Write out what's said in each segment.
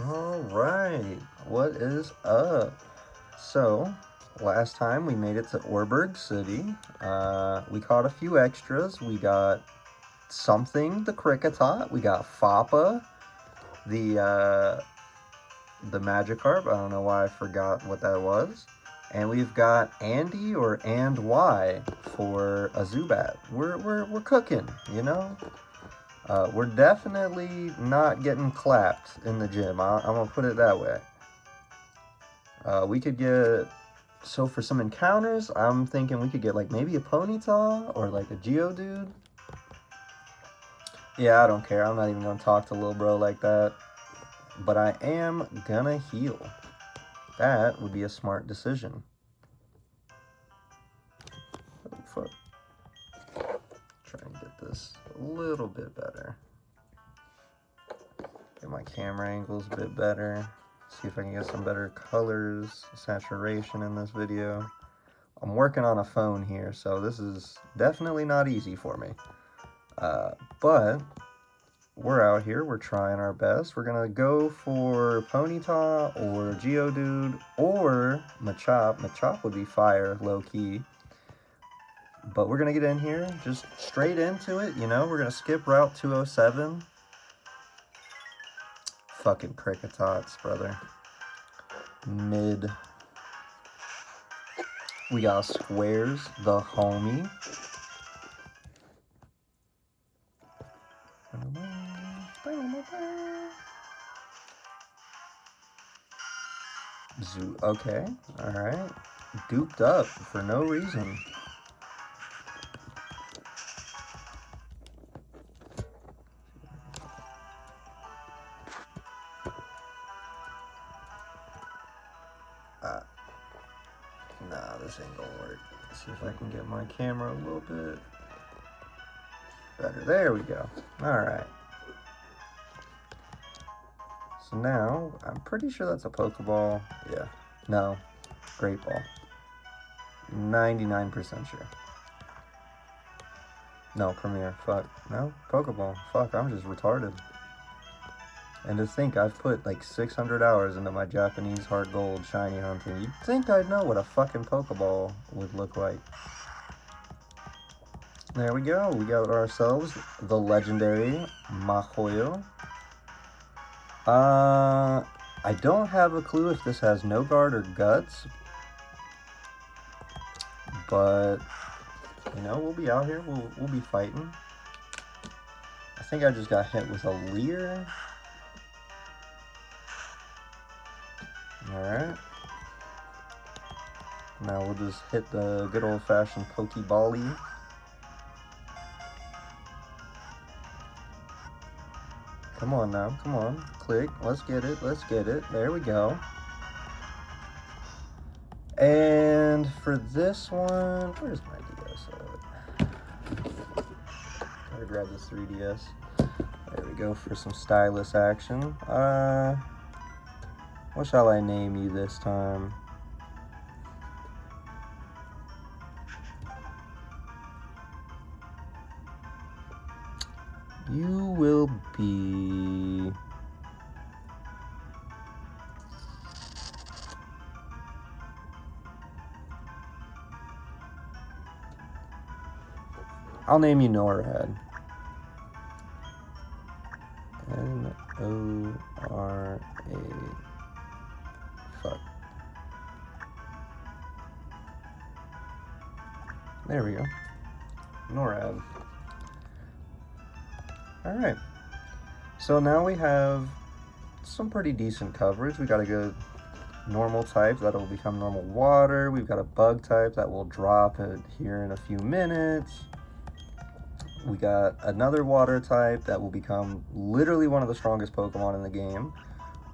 All right, what is up? So, last time we made it to Oreburgh City. We caught a few extras. We got something, the cricketot. We got Fappa, the Magikarp. I don't know why I forgot what that was. And we've got Andy or and Y for a Zubat. We're cooking, you know. We're definitely not getting clapped in the gym. I'm gonna put it that way. We could get, so for some encounters, I'm thinking we could get like maybe a Ponyta or like a Geodude. Yeah, I don't care. I'm not even gonna talk to little bro like that. But I am gonna heal. That would be a smart decision. Oh, fuck. Try and get this a little bit better. Get my camera angles a bit better. See if I can get some better colors, saturation in this video. I'm working on a phone here, so this is definitely not easy for me. But we're out here, we're trying our best. We're gonna go for Ponyta or Geodude or Machop. Machop would be fire, low-key. But we're gonna get in here, just straight into it, you know? We're gonna skip Route 207. Fucking cricketots, brother. Mid. We got Squares, the homie. Zoo. Okay, alright. Duped up for no reason. Nah, this ain't gonna work. Let's see if I can get my camera a little bit better. There we go. Alright. So now, I'm pretty sure that's a Pokeball. Yeah. No. Great Ball. 99% sure. No, Premier. Fuck. No? Pokeball. Fuck, I'm just retarded. And to think I've put like 600 hours into my Japanese hard gold shiny hunting. You'd think I'd know what a fucking Pokeball would look like. There we go. We got ourselves the legendary Mahoyo. I don't have a clue if this has no guard or guts. But, you know, we'll be out here. We'll be fighting. I think I just got hit with a Leer. Alright. Now we'll just hit the good old-fashioned Pokeball-y. Come on now, come on. Click. Let's get it, let's get it. There we go. And for this one, where's my DS at? Gotta grab this 3DS. There we go for some stylus action. What shall I name you this time? You will be... I'll name you NORAD. N-O-R-A... Fuck. There we go. NORAD. Alright. So now we have some pretty decent coverage. We got a good normal type that will become normal water. We've got a bug type that will drop it here in a few minutes. We got another water type that will become literally one of the strongest Pokemon in the game.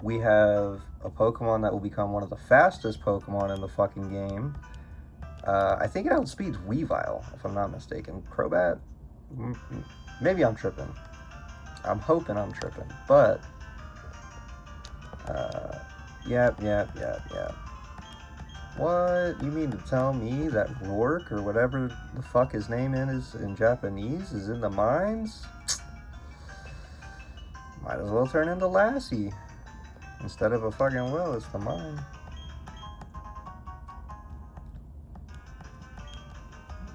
We have a Pokemon that will become one of the fastest Pokemon in the fucking game. I think it outspeeds Weavile, if I'm not mistaken. Crobat? Maybe I'm tripping. I'm hoping I'm tripping. But, yep. What? You mean to tell me that Rourke, or whatever the fuck his name is in Japanese, is in the mines? Might as well turn into Lassie. Instead of a fucking well, it's the mine.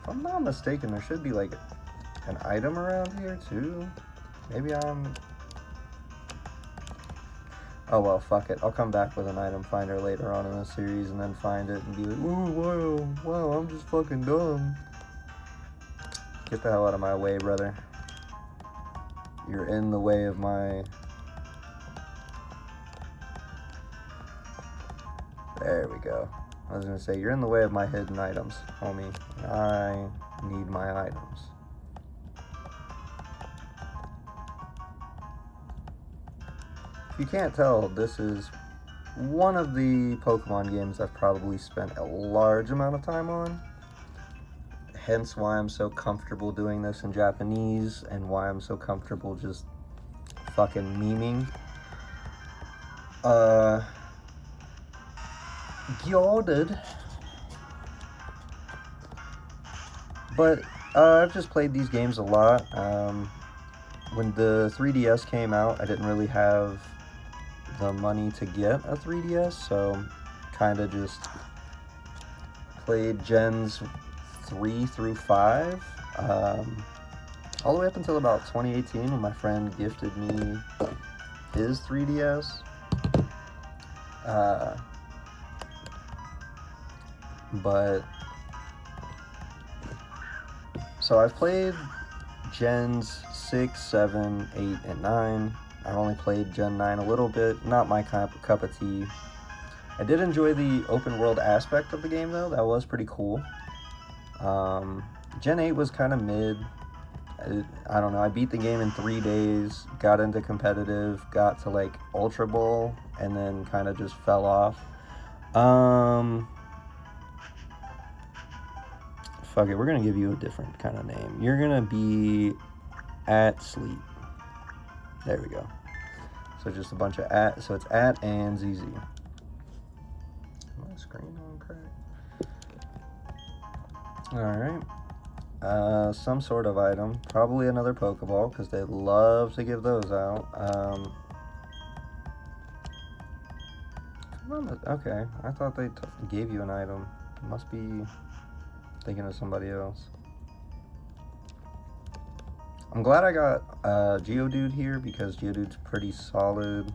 If I'm not mistaken, there should be like an item around here too. Maybe I'm... Oh well, fuck it. I'll come back with an item finder later on in the series and then find it and be like, ooh, wow, I'm just fucking dumb. Get the hell out of my way, brother. You're in the way of my... There we go. I was gonna say, you're in the way of my hidden items, homie. I need my items. If you can't tell, this is one of the Pokemon games I've probably spent a large amount of time on. Hence why I'm so comfortable doing this in Japanese and why I'm so comfortable just fucking memeing. Gilded. But I've just played these games a lot. When the 3DS came out, I didn't really have the money to get a 3DS, so kind of just played gens 3 through 5, all the way up until about 2018 when my friend gifted me his 3DS. But so I've played gens 6, 7, 8, and 9. I've only played Gen 9 a little bit, not my cup of tea. I did enjoy the open world aspect of the game though, that was pretty cool. Gen 8 was kind of mid. I don't know, I beat the game in 3 days, got into competitive, got to like Ultra Bowl, and then kind of just fell off. Fuck it, we're gonna give you a different kind of name. You're gonna be at sleep. There we go. So just a bunch of at, so it's at and ZZ. My screen on crack. Alright. Some sort of item. Probably another Pokeball, because they love to give those out. Okay, I thought they gave you an item. Must be thinking of somebody else. I'm glad I got Geodude here because Geodude's pretty solid.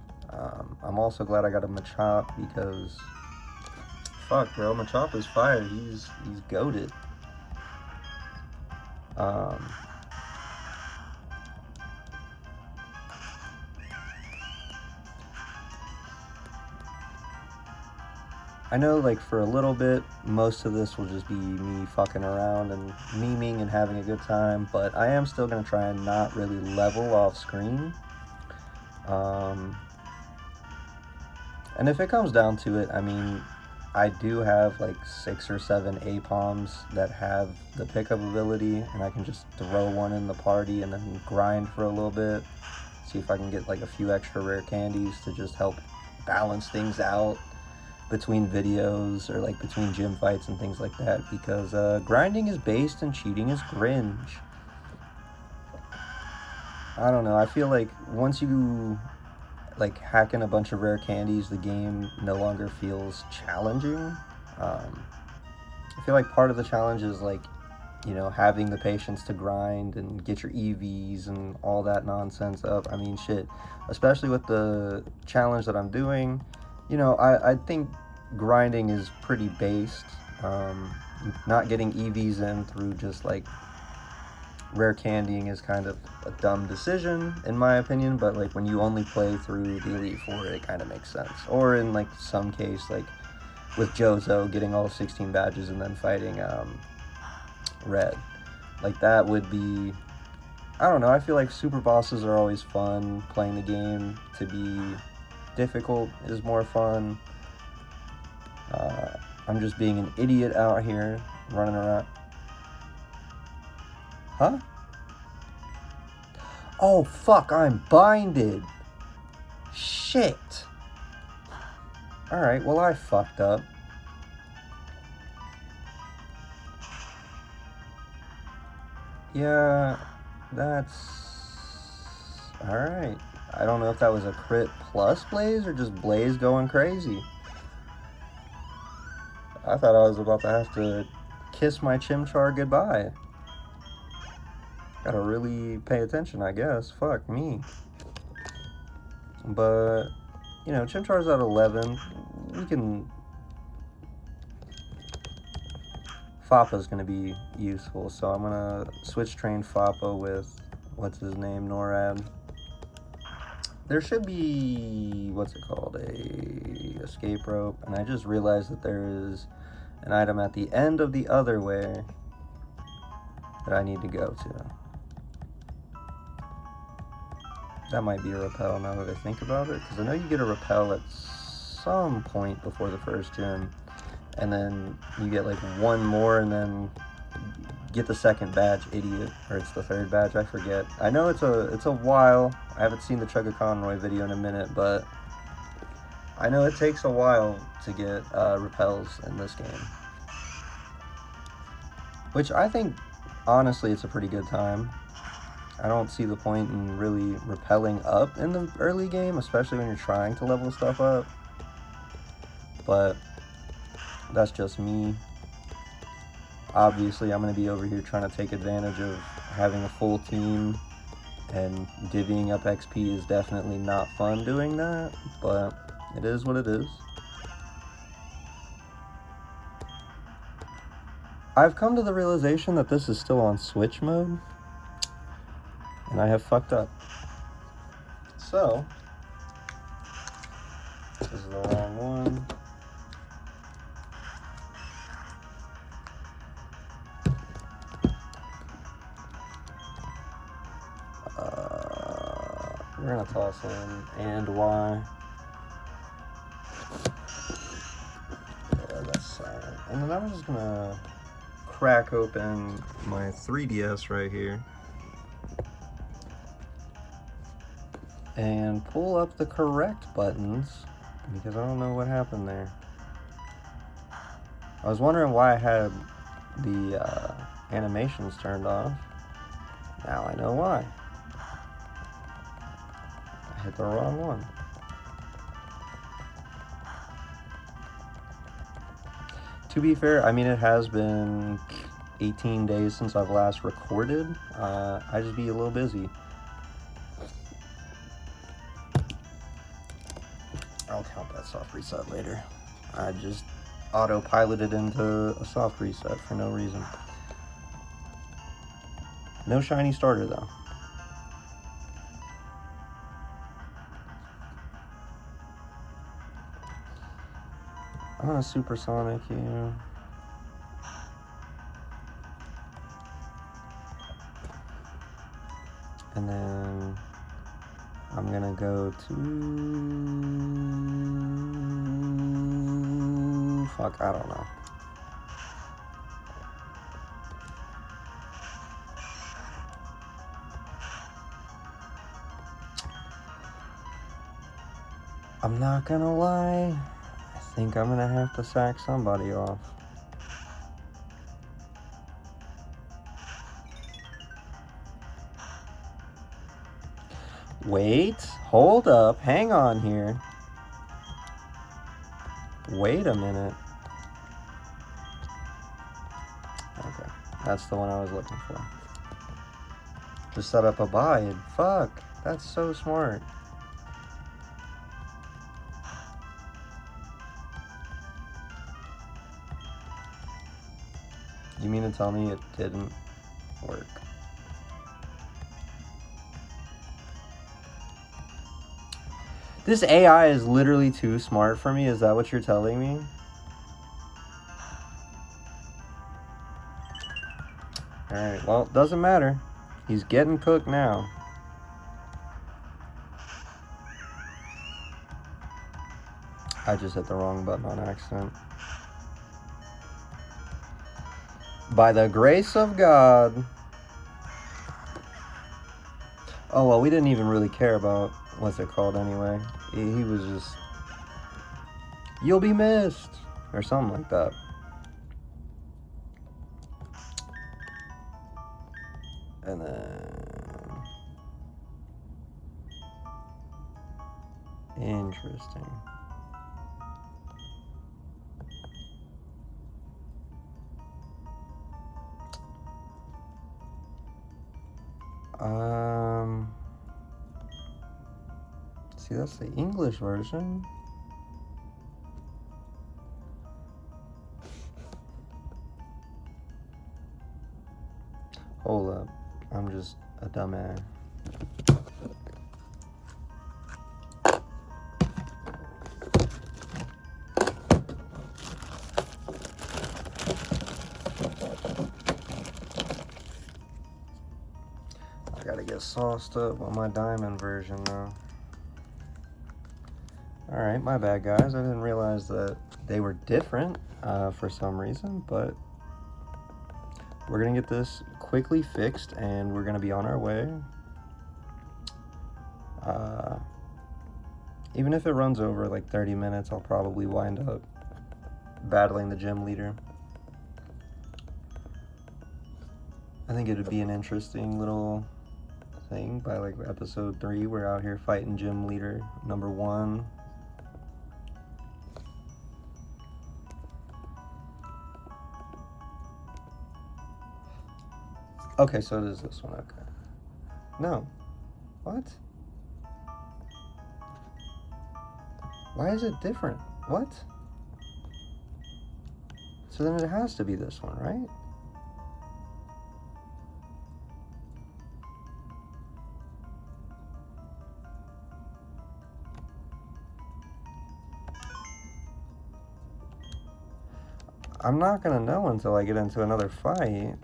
I'm also glad I got a Machop because fuck, bro, Machop is fire. He's goated. I know, like, for a little bit, most of this will just be me fucking around and memeing and having a good time, but I am still going to try and not really level off screen. And if it comes down to it, I mean, I do have, like, 6 or 7 A-Palms that have the pickup ability, and I can just throw one in the party and then grind for a little bit, see if I can get, like, a few extra rare candies to just help balance things out between videos or like between gym fights and things like that, because grinding is based and cheating is cringe. I don't know, I feel like once you like hack in a bunch of rare candies, the game no longer feels challenging. I feel like part of the challenge is like, you know, having the patience to grind and get your EVs and all that nonsense up. I mean, shit, especially with the challenge that I'm doing, you know, I think grinding is pretty based. Not getting EVs in through just like rare candying is kind of a dumb decision in my opinion, but like when you only play through the Elite Four, it kind of makes sense. Or in like some case, like with Jozo getting all 16 badges and then fighting Red, like that would be, I don't know, I feel like super bosses are always fun. Playing the game to be difficult is more fun. I'm just being an idiot out here running around. Huh? Oh fuck, I'm binded. Shit. Alright, well I fucked up. Yeah, that's... Alright. I don't know if that was a crit plus Blaze or just Blaze going crazy. I thought I was about to have to kiss my Chimchar goodbye. Gotta really pay attention, I guess. Fuck me. But, you know, Chimchar's at 11. We can... Fappa's gonna be useful, so I'm gonna switch train Fappa with, what's his name, NORAD. There should be, what's it called, a escape rope, and I just realized that there is an item at the end of the other way that I need to go to. That might be a repel now that I think about it, because I know you get a repel at some point before the first gym, and then you get like one more and then get the second badge, idiot, or it's the third badge, I forget. I know it's a while. I haven't seen the Chugga Conroy video in a minute, but I know it takes a while to get repels in this game. Which I think, honestly, it's a pretty good time. I don't see the point in really repelling up in the early game, especially when you're trying to level stuff up. But that's just me. Obviously, I'm going to be over here trying to take advantage of having a full team, and divvying up XP is definitely not fun doing that, but it is what it is. I've come to the realization that this is still on Switch mode, and I have fucked up. So, this is the wrong one. We're gonna toss in and Y. Yeah, that's silent. And then I'm just gonna crack open my 3DS right here and pull up the correct buttons, because I don't know what happened there. I was wondering why I had the animations turned off. Now I know why. I hit the wrong one. To be fair, I mean, it has been 18 days since I've last recorded. I just be a little busy. I'll count that soft reset later. I just autopiloted into a soft reset for no reason. No shiny starter though. I'm gonna supersonic you. And then I'm gonna go to... Fuck, I don't know. I'm not gonna lie. I think I'm gonna have to sack somebody off. Wait, hold up, hang on here. Wait a minute. Okay, that's the one I was looking for. Just set up a bide. Fuck, that's so smart. You mean to tell me it didn't work? This AI is literally too smart for me. Is that what you're telling me? Alright, well, it doesn't matter. He's getting cooked now. I just hit the wrong button on accident. By the grace of God. Oh, well, we didn't even really care about what's it called anyway. He was just, you'll be missed, or something like that. And then Interesting. See, that's the English version. Hold up. I'm just a dumbass. I gotta get sauced up on my diamond version now. Alright, my bad, guys. I didn't realize that they were different for some reason, but we're gonna get this quickly fixed and we're gonna be on our way. Even if it runs over like 30 minutes, I'll probably wind up battling the gym leader. I think it would be an interesting little thing. By like episode 3, we're out here fighting gym leader number 1. Okay, so it is this one. Okay. No. What? Why is it different? What? So then it has to be this one, right? I'm not gonna know until I get into another fight.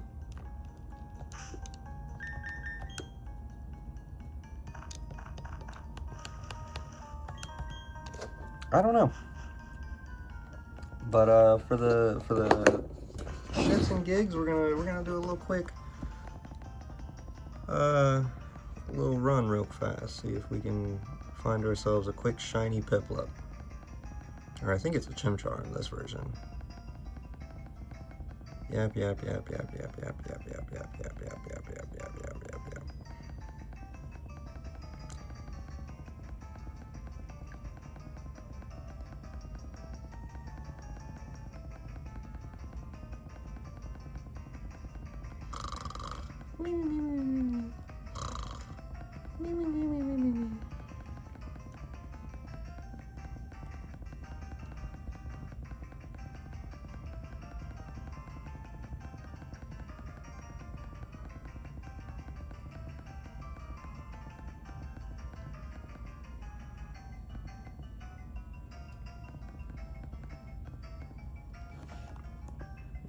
I don't know, but for the shits and gigs, we're gonna do a little quick little run real fast. See if we can find ourselves a quick shiny Piplup, or I think it's a Chimchar in this version. Yep.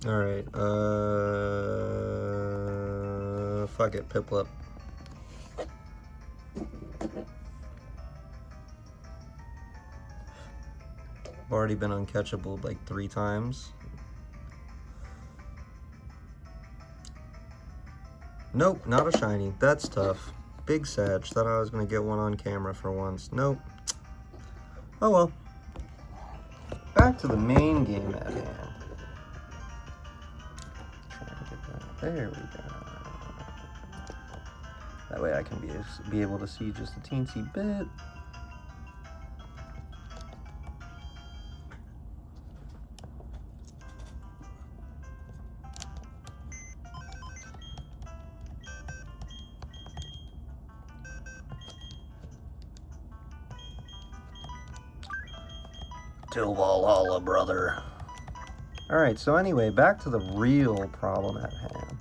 All right, fuck it, Piplup. Already been uncatchable like 3 times. Nope, not a shiny. That's tough. Big Sag. Thought I was gonna get one on camera for once. Nope. Oh well. Back to the main game at hand. There we go. That way I can be able to see just a teensy bit. Till Valhalla, brother. Alright, so anyway, back to the real problem at hand.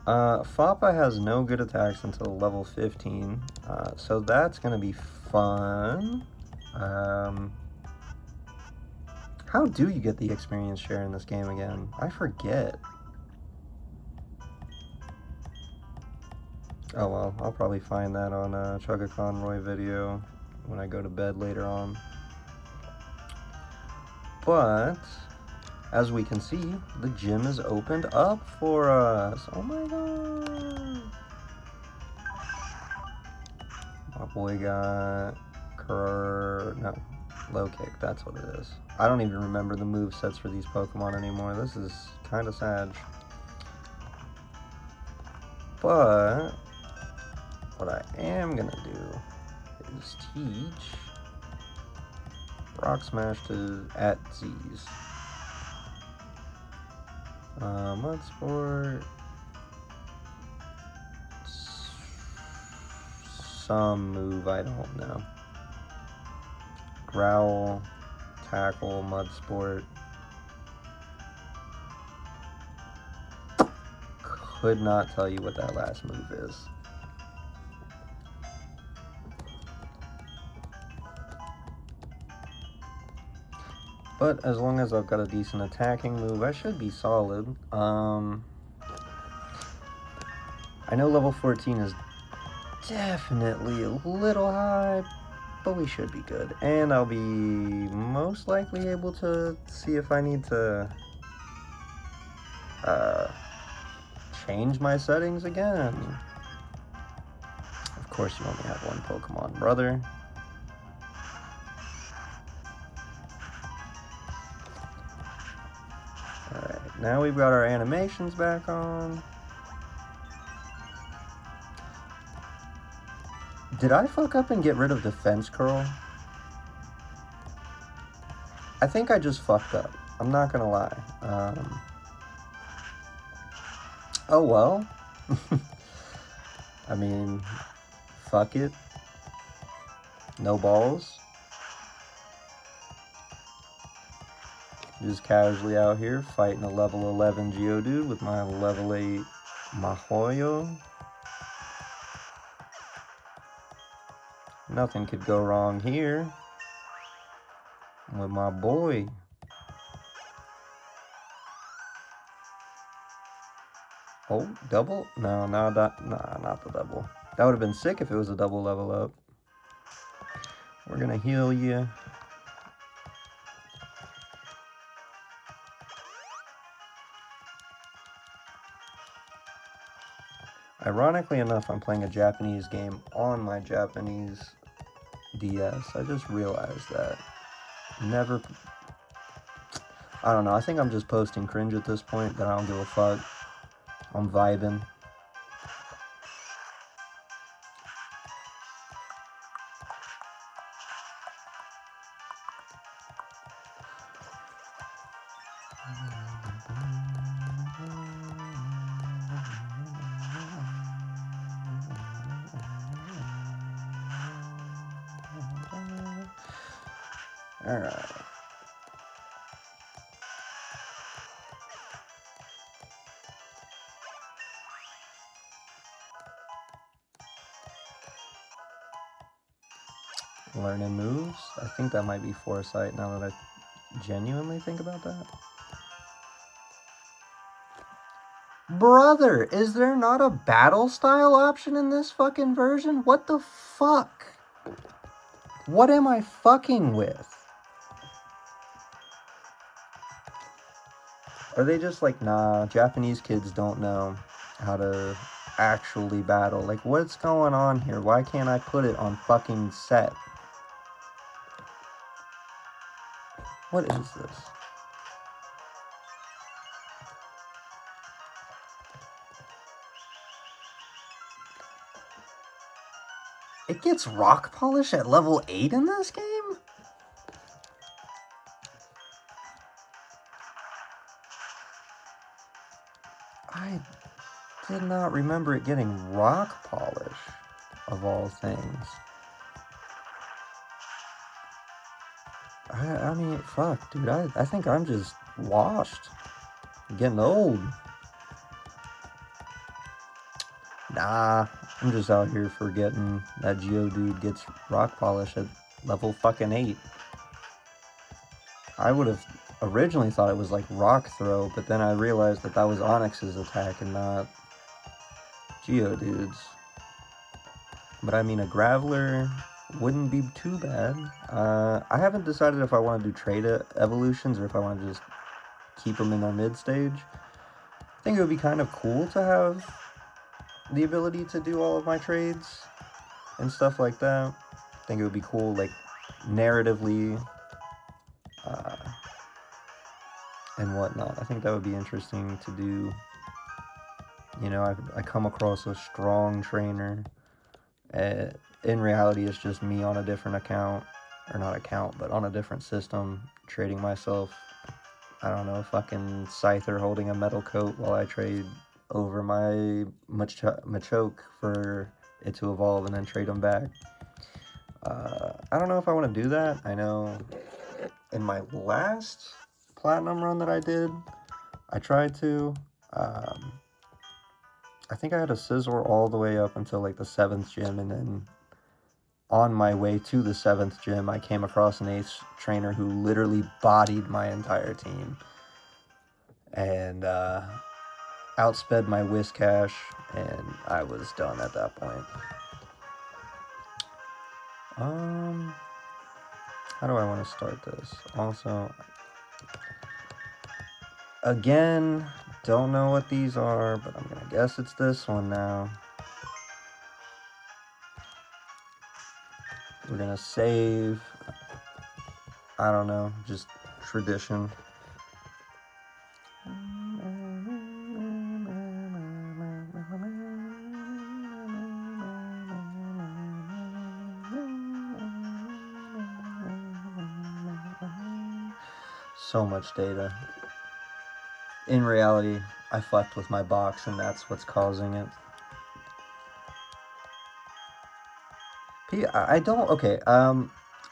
Fappa has no good attacks until level 15, so that's going to be fun. How do you get the experience share in this game again? I forget. Oh well, I'll probably find that on a Chugga Conroy video when I go to bed later on. But as we can see, the gym is opened up for us. Oh my god. My boy got low kick, that's what it is. I don't even remember the move sets for these Pokemon anymore. This is kind of sad. But what I am gonna do is teach Rock Smash to at Z's. Mud Sport. Some move, I don't know. Growl, Tackle, Mud Sport. Could not tell you what that last move is. But as long as I've got a decent attacking move, I should be solid. I know level 14 is definitely a little high, but we should be good. And I'll be most likely able to see if I need to change my settings again. Of course, you only have one Pokemon, brother. Alright, now we've got our animations back on. Did I fuck up and get rid of Defense Curl? I think I just fucked up. I'm not gonna lie. Oh well. I mean, fuck it. No balls. Just casually out here fighting a level 11 Geodude with my level 8 Mahoyo. Nothing could go wrong here with my boy. Oh, double? No, not the double. That would have been sick if it was a double level up. We're gonna heal you. Ironically enough, I'm playing a Japanese game on my Japanese DS. I just realized that. Never... I don't know, I think I'm just posting cringe at this point, that I don't give a fuck. I'm vibing. Alright. Learning moves. I think that might be foresight now that I genuinely think about that. Brother, is there not a battle style option in this fucking version? What the fuck? What am I fucking with? Are they just like, nah, Japanese kids don't know how to actually battle? Like, what's going on here? Why can't I put it on fucking set? What is this? It gets rock polish at level 8 in this game? I did not remember it getting rock polish, of all things. I mean, fuck, dude, I think I'm just washed. I'm getting old. Nah, I'm just out here forgetting that Geodude gets rock polish at level fucking 8. I would have originally thought it was like rock throw, but then I realized that that was Onyx's attack and not Geodude's. But I mean, a Graveler wouldn't be too bad. I haven't decided if I want to do trade evolutions or if I want to just keep them in their mid stage. I think it would be kind of cool to have the ability to do all of my trades and stuff like that. I think it would be cool, like, narratively and whatnot. I think that would be interesting to do. You know, I come across a strong trainer In reality, it's just me on a different account, or not account, but on a different system, trading myself, I don't know, fucking Scyther holding a metal coat while I trade over my Machoke for it to evolve and then trade them back. I don't know if I want to do that. I know in my last platinum run that I did, I tried to. I think I had a Scizor all the way up until like the 7th gym, and then on my way to the 7th gym, I came across an ace trainer who literally bodied my entire team and outsped my Whiscash, and I was done at that point. How do I want to start this? Also, again, don't know what these are, but I'm gonna guess it's this one now. We're gonna save, I don't know, just tradition. So much data. In reality, I fucked with my box, and that's what's causing it.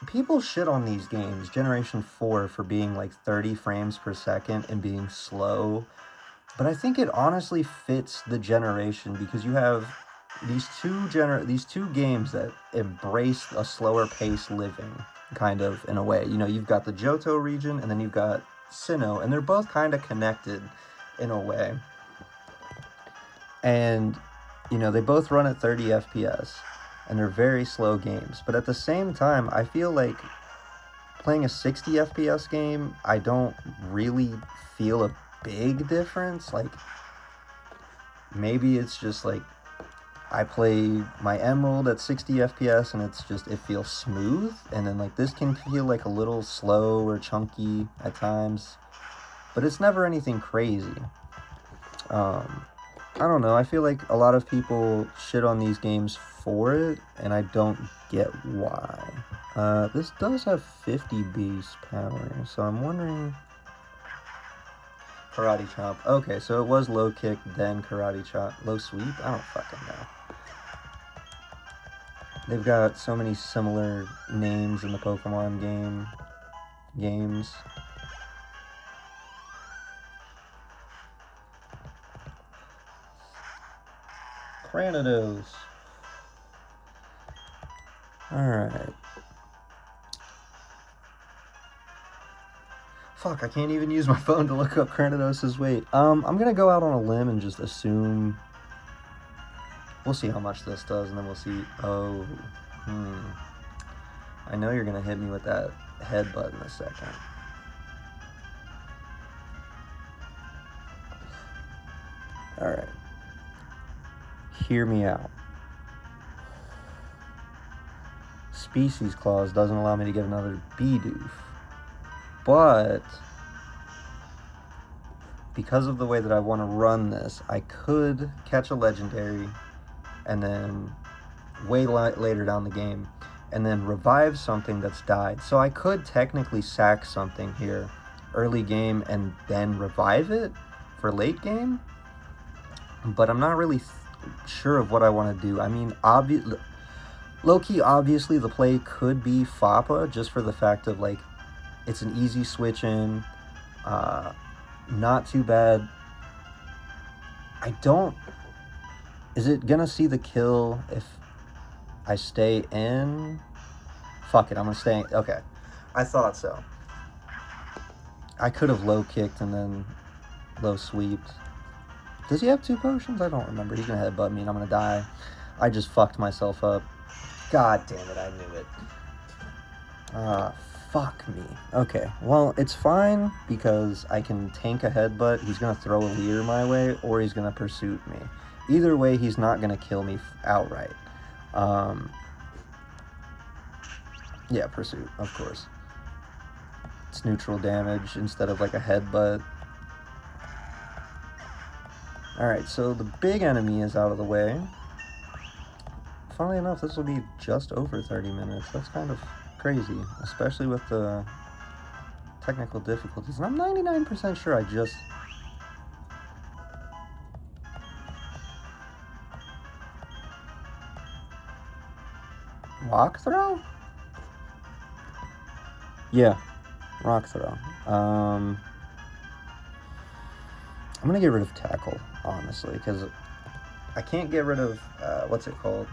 People shit on these games, Generation 4, for being like 30 frames per second and being slow. But I think it honestly fits the generation, because you have these two games that embrace a slower pace living, kind of, in a way. You know, you've got the Johto region, and then you've got Sinnoh, and they're both kind of connected in a way. And, you know, they both run at 30 FPS, and they're very slow games. But at the same time, I feel like playing a 60 FPS game, I don't really feel a big difference. Like, maybe it's just like I play my Emerald at 60 FPS and it feels smooth, and then like this can feel like a little slow or chunky at times, but it's never anything crazy. I don't know, I feel like a lot of people shit on these games for it, and I don't get why. This does have 50 beast power, so I'm wondering... Karate Chop. Okay, so it was low kick, then Karate Chop. Low sweep? I don't fucking know. They've got so many similar names in the Pokemon games. Granados. Alright. Fuck, I can't even use my phone to look up Granados' weight. I'm gonna go out on a limb and just assume... We'll see how much this does, and then we'll see... Oh, I know you're gonna hit me with that headbutt in a second. Alright. Hear me out. Species Clause doesn't allow me to get another Bidoof. But because of the way that I want to run this, I could catch a legendary and then way later down the game and then revive something that's died. So I could technically sack something here early game and then revive it for late game, but I'm not really sure of what I want to do. I mean, low-key, obviously the play could be Fappa, just for the fact of like it's an easy switch in, not too bad. Is it gonna see the kill if I stay in? Fuck it, I'm gonna stay in. Okay, I thought so. I could have low kicked and then low sweeped. Does he have 2 potions? I don't remember. He's gonna headbutt me and I'm gonna die. I just fucked myself up. God damn it, I knew it. Fuck me. Okay, well, it's fine because I can tank a headbutt. He's going to throw a leer my way, or he's going to pursuit me. Either way, he's not going to kill me outright. Yeah, pursuit, of course. It's neutral damage instead of like a headbutt. Alright, so the big enemy is out of the way. funnily enough, this will be just over 30 minutes. That's kind of crazy, especially with the technical difficulties. And I'm 99% sure I just... Rock throw? Yeah, rock throw. I'm gonna get rid of tackle, honestly, because I can't get rid of, what's it called?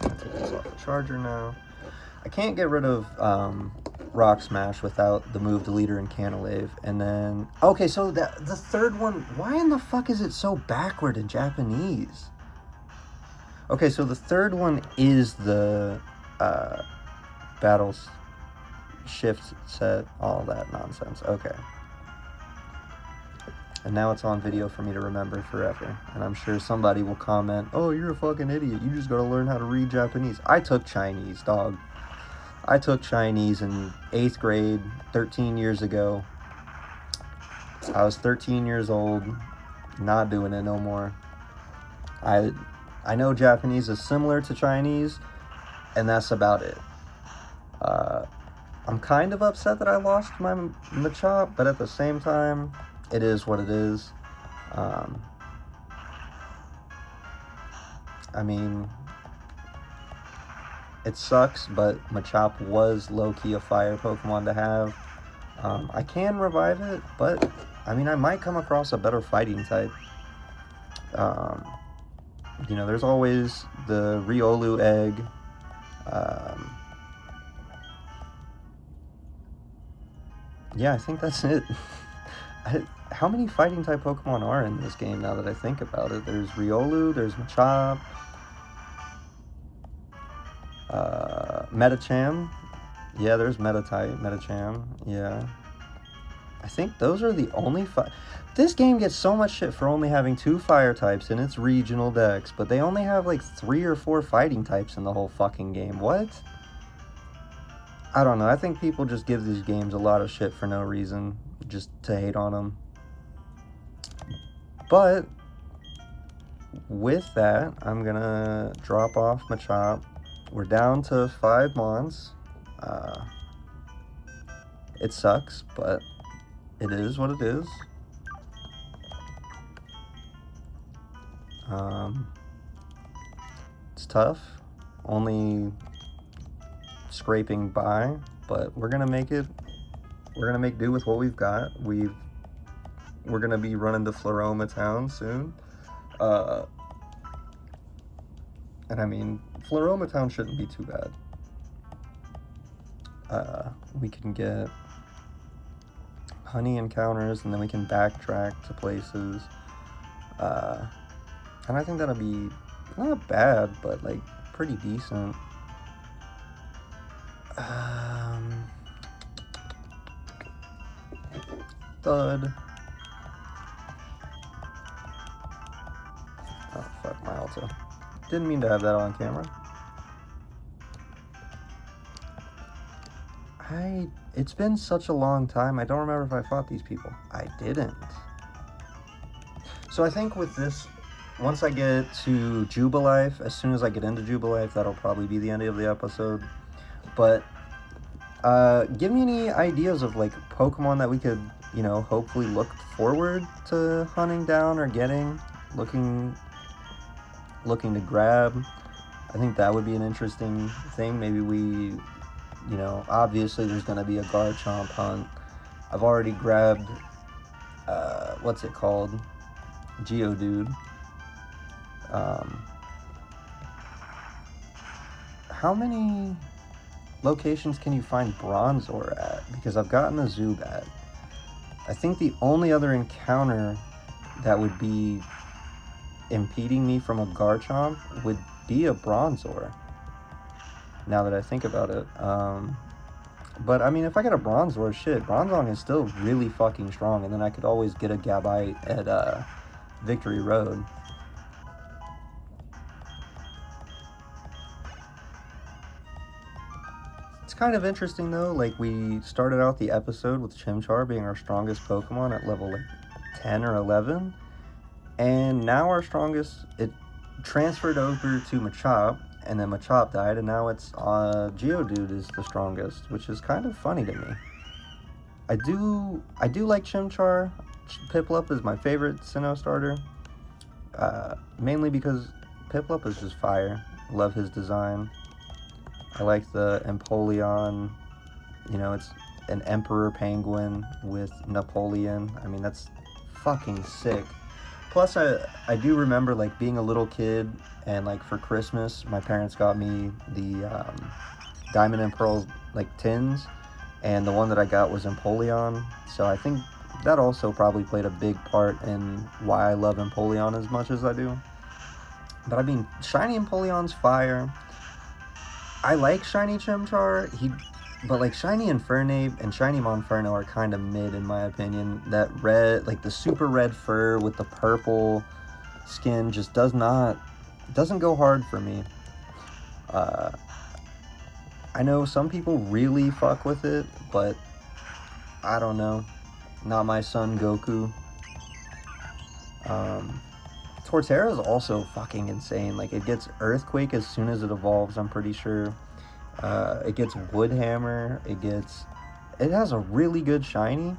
I'll take this off the charger now. I can't get rid of rock smash without the move deleter and cantileve. And then, okay, so the third one, why in the fuck is it so backward in Japanese? Okay, so the third one is the battles shift set, all that nonsense. Okay. And now it's on video for me to remember forever. And I'm sure somebody will comment, oh, you're a fucking idiot. You just gotta learn how to read Japanese. I took Chinese, dog. I took Chinese in 8th grade, 13 years ago. I was 13 years old, not doing it no more. I know Japanese is similar to Chinese, and that's about it. I'm kind of upset that I lost my Machop, but at the same time, it is what it is. I mean, it sucks, but Machop was low-key a fire Pokemon to have. I can revive it, but, I mean, I might come across a better fighting type. You know, there's always the Riolu egg. Yeah, I think that's it. How many fighting type Pokemon are in this game now that I think about it? There's Riolu, there's Machop, Metacham. Yeah, there's Metatype, Metacham. Yeah. I think those are the only This game gets so much shit for only having 2 fire types in its regional decks, but they only have like 3 or 4 fighting types in the whole fucking game. What? I don't know. I think people just give these games a lot of shit for no reason, just to hate on them. But with that, I'm gonna drop off Machop. We're down to 5 Mons. It sucks, but it is what it is. It's tough. Only scraping by, but we're gonna make it. We're gonna make do with what we've got. We're gonna be running to Floroma Town soon. And I mean, Floroma Town shouldn't be too bad. We can get honey encounters, and then we can backtrack to places. And I think that'll be not bad, but like pretty decent. Thud. Oh, fuck, my Alta. Didn't mean to have that on camera. It's been such a long time, I don't remember if I fought these people. I didn't. So I think with this, once I get to Jubilife, as soon as I get into Jubilife, that'll probably be the end of the episode. But give me any ideas of like Pokemon that we could, you know, hopefully look forward to hunting down or getting, looking to grab. I think that would be an interesting thing. Maybe we, you know, obviously there's going to be a Garchomp hunt. I've already grabbed, what's it called? Geodude. How many locations can you find Bronzor at? Because I've gotten a Zubat. I think the only other encounter that would be impeding me from a Garchomp would be a Bronzor, now that I think about it. But I mean, if I get a Bronzor, shit, Bronzong is still really fucking strong, and then I could always get a Gabite at Victory Road. It's kind of interesting though, like we started out the episode with Chimchar being our strongest Pokemon at level like 10 or 11, and now our strongest, transferred over to Machop, and then Machop died, and now it's Geodude is the strongest, which is kind of funny to me. I do like Chimchar. Piplup is my favorite Sinnoh starter, mainly because Piplup is just fire. Love his design. I like the Empoleon. You know, it's an Emperor Penguin with Napoleon. I mean, that's fucking sick. Plus, I do remember, like, being a little kid, and, like, for Christmas, my parents got me the Diamond and Pearl, like, tins, and the one that I got was Empoleon, so I think that also probably played a big part in why I love Empoleon as much as I do. But, I mean, Shiny Empoleon's fire. I like Shiny Chimchar, but, like, Shiny Infernape and Shiny Monferno are kind of mid, in my opinion. That red, like, the super red fur with the purple skin just doesn't go hard for me. I know some people really fuck with it, but I don't know. Not my son, Goku. Torterra is also fucking insane. Like, it gets Earthquake as soon as it evolves, I'm pretty sure. It gets Woodhammer. It has a really good shiny.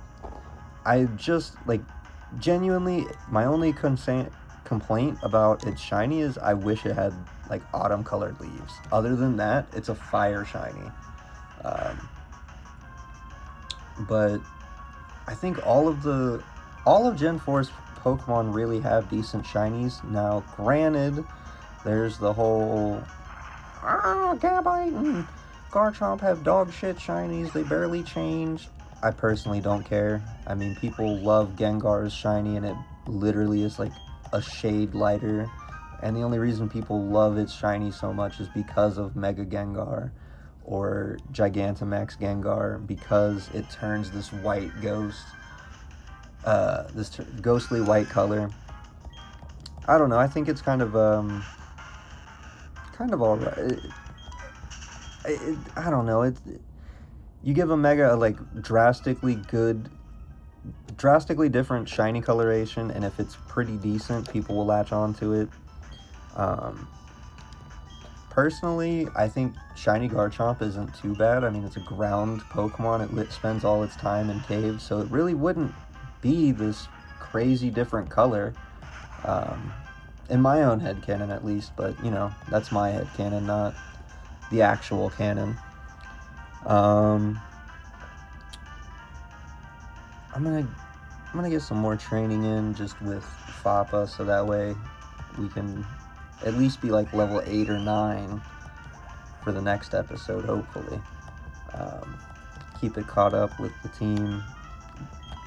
I just, like, genuinely, my only complaint about its shiny is I wish it had, like, autumn colored leaves. Other than that, it's a fire shiny. But I think all of Gen 4's Pokemon really have decent shinies. Now, granted, there's the whole Gabite and Garchomp have dog shit shinies, they barely change. I personally don't care. I mean, people love Gengar's shiny, and it literally is like a shade lighter. And the only reason people love its shiny so much is because of Mega Gengar or Gigantamax Gengar, because it turns this white ghost, ghostly white color. I don't know. I think it's kind of alright. I don't know. You give a Mega a, like, drastically different shiny coloration, and if it's pretty decent, people will latch on to it. Personally, I think Shiny Garchomp isn't too bad. I mean, it's a ground Pokemon. It spends all its time in caves, so it really wouldn't be this crazy different color. In my own headcanon, at least, but, you know, that's my headcanon, not the actual canon. I'm gonna get some more training in just with Fappa, so that way we can at least be like level 8 or 9 for the next episode, hopefully. Keep it caught up with the team.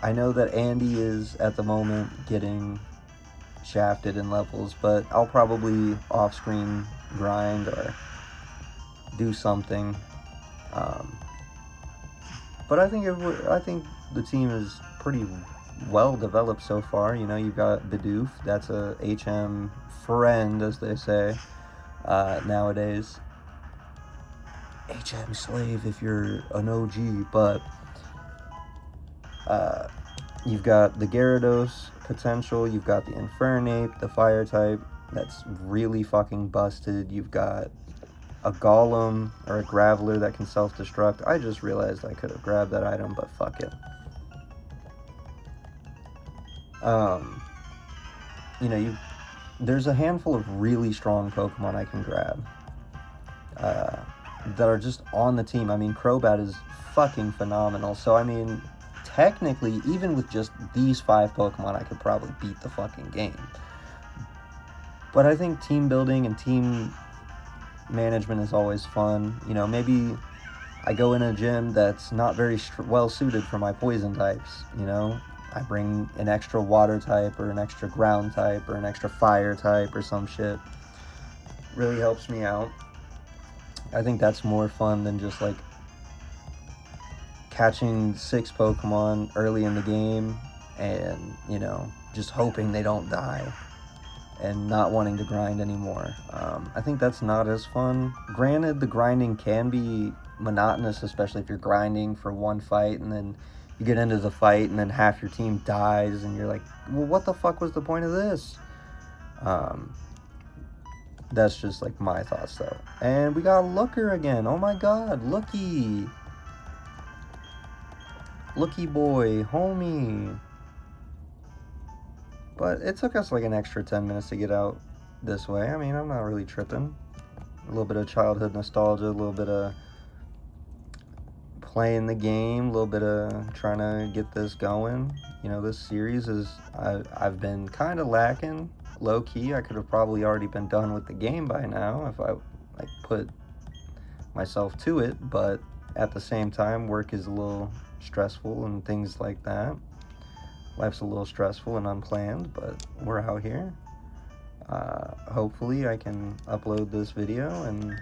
I know that Andy is at the moment getting shafted in levels, but I'll probably off-screen grind or do something. But I think the team is pretty well developed so far. You know, you've got Bidoof, that's a HM friend, as they say nowadays. HM slave if you're an OG, but you've got the Gyarados potential, you've got the Infernape, the fire type, that's really fucking busted. You've got a Golem or a Graveler that can self-destruct. I just realized I could have grabbed that item, but fuck it. You know, there's a handful of really strong Pokemon I can grab that are just on the team. I mean, Crobat is fucking phenomenal. So, I mean, technically, even with just these 5 Pokemon, I could probably beat the fucking game. But I think team building and team management is always fun. You know, maybe I go in a gym that's not very well suited for my poison types, you know. I bring an extra water type or an extra ground type or an extra fire type or some shit. Really helps me out. I think that's more fun than just like catching 6 Pokemon early in the game and, you know, just hoping they don't die and not wanting to grind anymore. I think that's not as fun. Granted, the grinding can be monotonous, especially if you're grinding for one fight and then you get into the fight and then half your team dies and you're like, well, what the fuck was the point of this? That's just like my thoughts though. And we got Looker again. Oh my god, Looky. Looky boy, homie. But it took us like an extra 10 minutes to get out this way. I mean, I'm not really tripping. A little bit of childhood nostalgia, a little bit of playing the game, a little bit of trying to get this going. You know, this series is, I've been kind of lacking, low key. I could have probably already been done with the game by now if I like put myself to it, but at the same time, work is a little stressful and things like that. Life's a little stressful and unplanned, but we're out here. Hopefully I can upload this video, and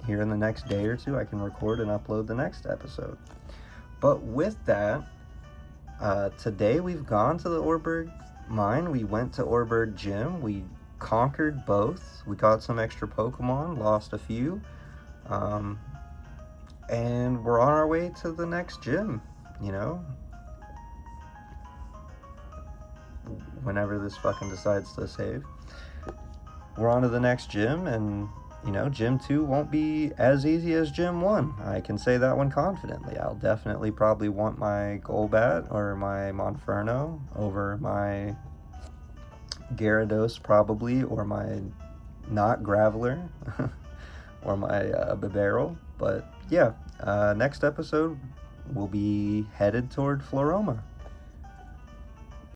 here in the next day or two I can record and upload the next episode. But with that, today we've gone to the oreburgh mine. We went to oreburgh gym. We conquered both. We got some extra Pokemon, lost a few, and we're on our way to the next gym, you know, whenever this fucking decides to save. We're on to the next gym, and you know, gym 2 won't be as easy as gym 1. I can say that one confidently. I'll definitely probably want my Golbat or my Monferno over my Gyarados probably, or my not Graveler or my Bibarel. But yeah, next episode we'll be headed toward Floroma.